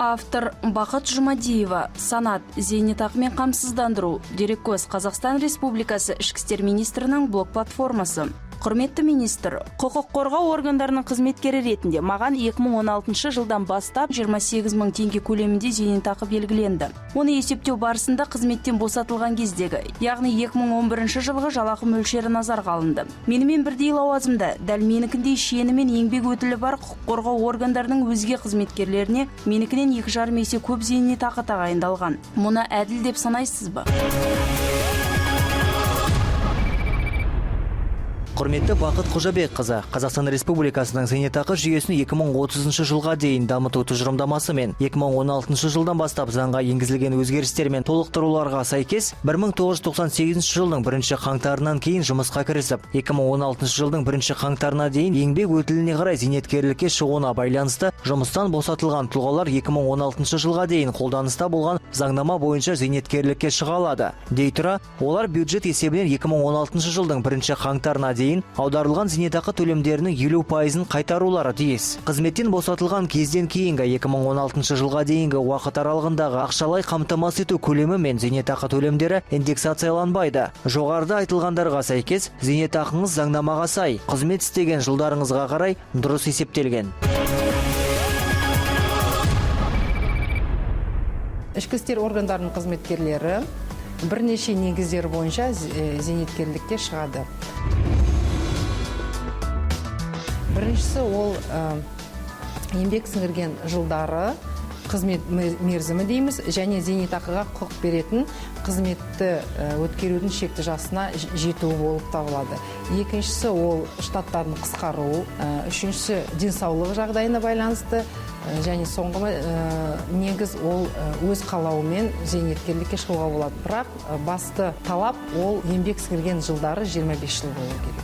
Автор Бақыт Жұмадиева, санат, зейнетақымен қамсыздандыру, дереккөз Қазақстан Республикасы Ішкі істер министрінің блог-платформасы. Құрметті министр, құқық қорғау органдарының қызметкері ретінде маған 2016 жылдан бастап 28 мың теңге көлемінде зейнетақы белгіленді. Оны есептеу барысында қызметтен босатылған кездегі, яғни 2011 жылғы жалақы мөлшері назарға алынды. Менімен бірдей лауазымда, дәл менікіндей шені мен еңбек өтілі бар құқық қорғау органдарының өзге қызметкерлеріне менікінен 2,5 есе көп зейнетақы тағайындалған. Мұны әділ деп санайсыз ба? Құрметті Бақыт Қожабекқызы, Қазақстан Республикасының зейнетақы жүйесін 2030 жылға дейін дамыту тұжырымдамасы мен 2016 жылдан бастап заңға енгізілген өзгерістер мен толықтыруларға сәйкес 1998 жылдың 1 қаңтарынан кейін жұмысқа кірісіп, 2016 жылдың 1 қаңтарына дейін еңбек өтіліне қарай зейнеткерлікке шығуына байланысты жұмыстан босатылған тұлғалар 2016 жылға дейін қолданыста болған заңнама бойынша зейнеткерлікке шыға алады. Дей тұра, олар бюджет есебінен 2016 жылдың 1 қаңтарына дейін аударылған зейнетақы төлемдерінің 50%-ын қайтарулары тиіс. Қызметтен босатылған кезден кейінгі 2016 жылға дейінгі уақыт аралығындағы ақшалай қамтамасыз ету көлемі мен зейнетақы төлемдері индексацияланбайды. Жоғарыда айтылғандарға сәйкес, зейнетақыңыз заңнамаға сай, қызмет істеген жылдарыңызға қарай дұрыс есептелген. Ішкі істер органдарының қызметкерлері бірнеше негіздер бойынша зейнеткерлікке шығады. Біріншісі ол еңбек сіңірген жылдары, қызмет мерзімі дейміз, және зейнетақыға құқық беретін қызметті өткерудің шекті жасына жетуі болып табылады. Екіншісі ол штаттардың қысқаруы, үшіншісі денсаулығы жағдайына байланысты, және соңғы негіз ол өз қалауымен зейнеткерлікке шығуға болады. Бірақ басты талап ол еңбек сіңірген жылдары 25 жыл болу керек.